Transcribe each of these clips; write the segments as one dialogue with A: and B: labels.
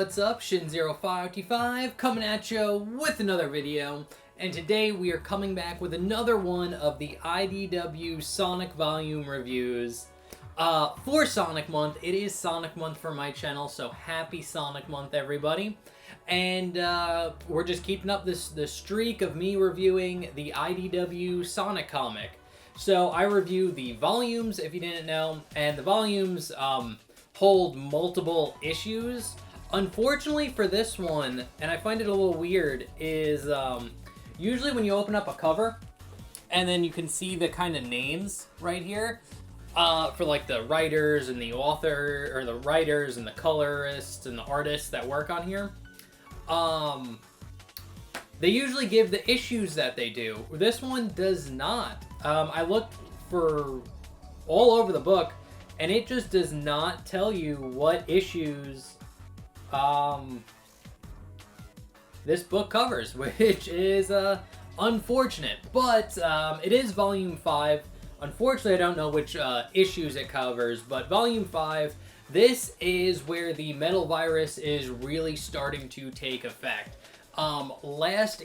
A: what's up? Shin0525 coming at you with another video, and today we are coming back with another one of the IDW Sonic volume reviews for Sonic Month. It is Sonic Month for my channel, so happy Sonic Month, everybody. And we're just keeping up the streak of me reviewing the IDW Sonic comic. So I review the volumes, if you didn't know, and the volumes hold multiple issues. Unfortunately for this one, and I find it a little weird, is usually when you open up a cover and then you can see the kind of names right here for like the writers and the author, or the writers and the colorists and the artists that work on here. They usually give the issues that they do. This one does not. I looked for all over the book, and it just does not tell you what issues this book covers, which is unfortunate. But it is Volume 5. Unfortunately, I don't know which issues it covers, but Volume 5, this is where the metal virus is really starting to take effect. Last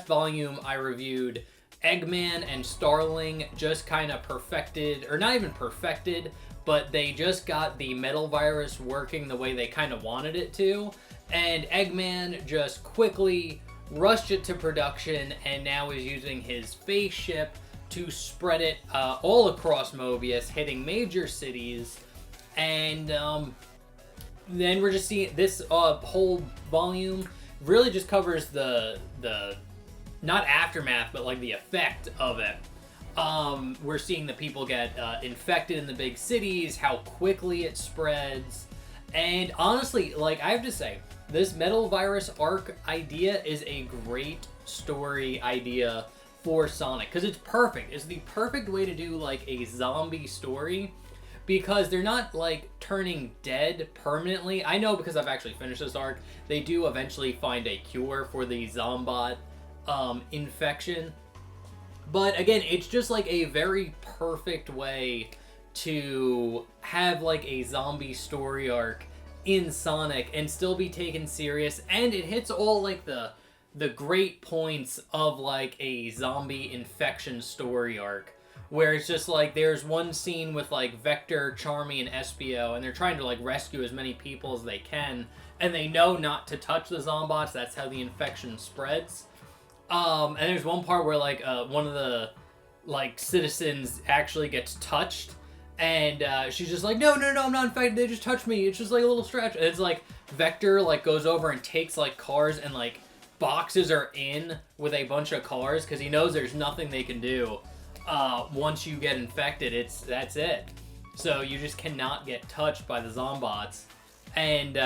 A: volume I reviewed, Eggman and Starling just kind of perfected, or not even perfected, but they just got the metal virus working the way they kind of wanted it to, and Eggman just quickly rushed it to production and now is using his spaceship to spread it all across Mobius, hitting major cities. And then we're just seeing this whole volume really just covers the not aftermath, but like the effect of it. We're seeing the people get infected in the big cities, how quickly it spreads. And honestly, like, I have to say, this metal virus arc idea is a great story idea for Sonic, because it's perfect. It's the perfect way to do like a zombie story, because they're not like turning dead permanently. I know, because I've actually finished this arc, they do eventually find a cure for the Zombot infection. But again, it's just like a very perfect way to have like a zombie story arc in Sonic and still be taken serious, and it hits all like the great points of like a zombie infection story arc, where it's just like there's one scene with like Vector, Charmy, and Espio, and they're trying to like rescue as many people as they can, and they know not to touch the Zombots. That's how the infection spreads. And there's one part where like one of the like citizens actually gets touched, and she's just like, no, I'm not infected, they just touched me, it's just like a little stretch. And it's like Vector like goes over and takes like cars and like boxes her in with a bunch of cars, because he knows there's nothing they can do once you get infected. That's it. So you just cannot get touched by the Zombots. And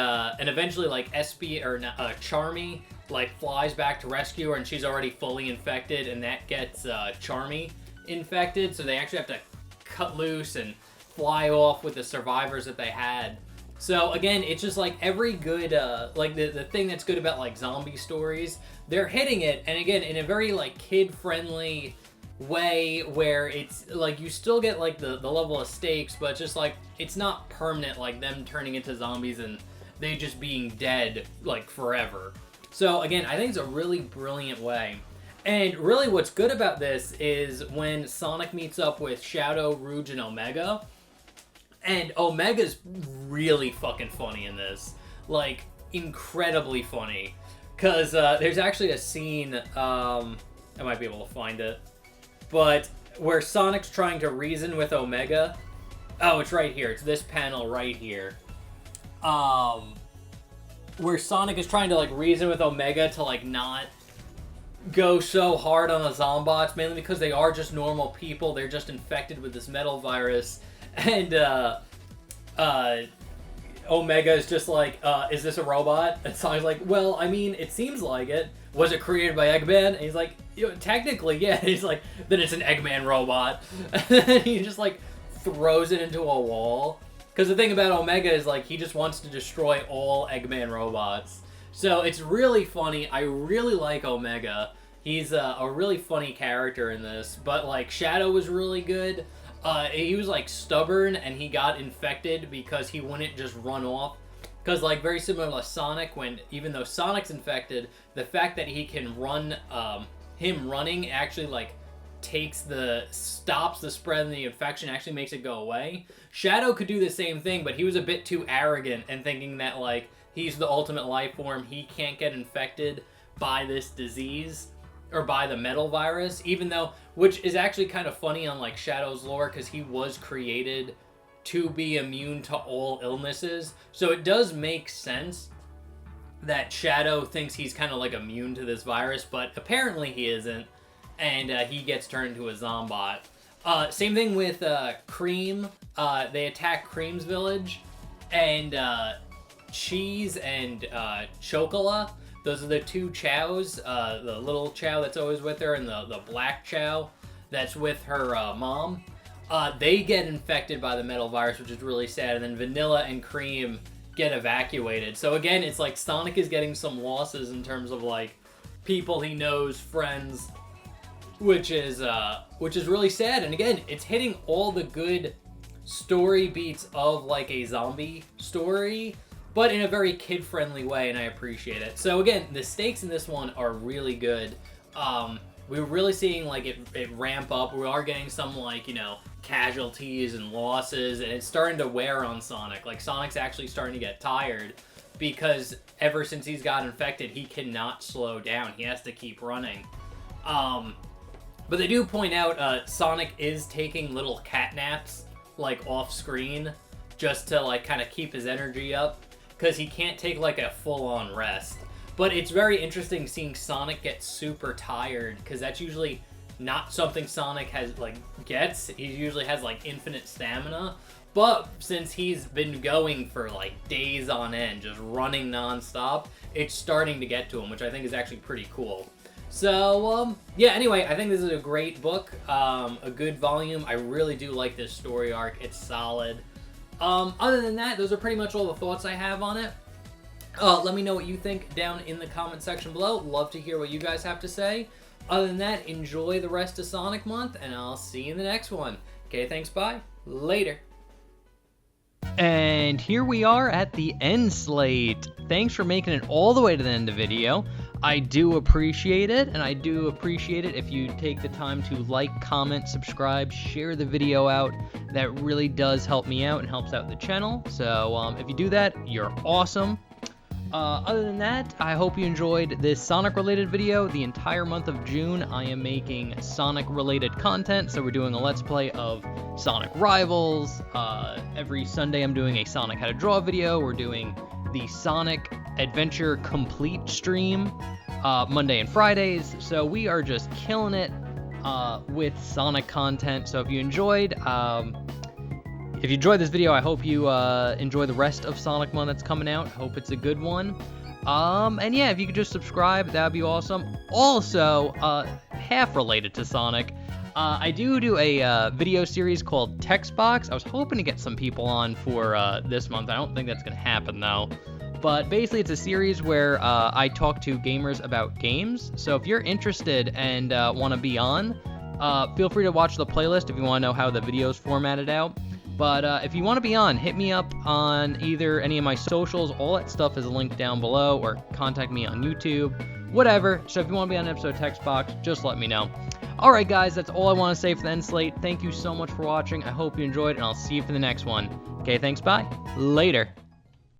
A: eventually like Charmy like flies back to rescue her, and she's already fully infected, and that gets Charmy infected, so they actually have to cut loose and fly off with the survivors that they had. So again, it's just like every good like the thing that's good about like zombie stories, they're hitting it, and again in a very like kid-friendly way, where it's like you still get like the level of stakes, but just like it's not permanent, like them turning into zombies and they just being dead like forever. So again, I think it's a really brilliant way. And really what's good about this is when Sonic meets up with Shadow, Rouge, and Omega. And Omega's really fucking funny in this. Like, incredibly funny. Because there's actually a scene, I might be able to find it, but where Sonic's trying to reason with Omega. Oh, it's right here. It's this panel right here. Where Sonic is trying to like reason with Omega to like not go so hard on the Zombots, mainly because they are just normal people. They're just infected with this metal virus. And Omega is just like, is this a robot? And Sonic's like, well, I mean, it seems like it. Was it created by Eggman? And he's like, technically, yeah. And he's like, then it's an Eggman robot. And then he just like throws it into a wall. Because the thing about Omega is like he just wants to destroy all Eggman robots. So it's really funny. I really like Omega. He's a really funny character in this. But like Shadow was really good. He was like stubborn, and he got infected because he wouldn't just run off. Because, like, very similar to Sonic, when even though Sonic's infected, the fact that he can run, him running actually, like, stops the spread and the infection, actually makes it go away. Shadow could do the same thing, but he was a bit too arrogant and thinking that, like, he's the ultimate life form, he can't get infected by this disease, or by the metal virus, even though, which is actually kind of funny on, like, Shadow's lore, because he was created to be immune to all illnesses, so it does make sense that Shadow thinks he's kind of, like, immune to this virus, but apparently he isn't, and he gets turned into a Zombot. Same thing with Cream. They attack Cream's village, and Cheese and Chocola. Those are the two Chows. The little Chow that's always with her, and the black Chow that's with her mom. They get infected by the metal virus, which is really sad, and then Vanilla and Cream get evacuated. So again, it's like Sonic is getting some losses in terms of, like, people he knows, friends, which is really sad. And again, it's hitting all the good story beats of, like, a zombie story, but in a very kid-friendly way, and I appreciate it. So again, the stakes in this one are really good. We're really seeing, like, it ramp up. We are getting some, like, you know, casualties and losses, and it's starting to wear on Sonic. Like, Sonic's actually starting to get tired, because ever since he's got infected, he cannot slow down. He has to keep running. But they do point out Sonic is taking little cat naps, like, off screen, just to, like, kind of keep his energy up, because he can't take, like, a full-on rest. But it's very interesting seeing Sonic get super tired, because that's usually not something Sonic has, like, gets. He usually has, like, infinite stamina. But since he's been going for, like, days on end, just running non-stop, it's starting to get to him, which I think is actually pretty cool. So, yeah, anyway, I think this is a great book, a good volume. I really do like this story arc. It's solid. Other than that, those are pretty much all the thoughts I have on it. Let me know what you think down in the comment section below. Love to hear what you guys have to say. Other than that, enjoy the rest of Sonic Month, and I'll see you in the next one. Okay, thanks, bye. Later.
B: And here we are at the end slate. Thanks for making it all the way to the end of the video. I do appreciate it, and I do appreciate it if you take the time to like, comment, subscribe, share the video out. That really does help me out and helps out the channel. So if you do that, you're awesome. Other than that, I hope you enjoyed this Sonic-related video. The entire month of June, I am making Sonic-related content, so we're doing a Let's Play of Sonic Rivals. Every Sunday, I'm doing a Sonic How to Draw video. We're doing the Sonic Adventure Complete stream Monday and Fridays, so we are just killing it with Sonic content. So if you enjoyed this video, I hope you enjoy the rest of Sonic Month that's coming out. Hope it's a good one. And yeah, if you could just subscribe, that would be awesome. Also, half related to Sonic, I do a video series called Text Box. I was hoping to get some people on for this month. I don't think that's going to happen, though. But basically, it's a series where I talk to gamers about games. So if you're interested and want to be on, feel free to watch the playlist if you want to know how the video's formatted out. But if you want to be on, hit me up on either any of my socials. All that stuff is linked down below, or contact me on YouTube, whatever. So if you want to be on an episode of Text Box, just let me know. Alright guys, that's all I want to say for the end slate. Thank you so much for watching. I hope you enjoyed, and I'll see you for the next one. Okay, thanks, bye. Later.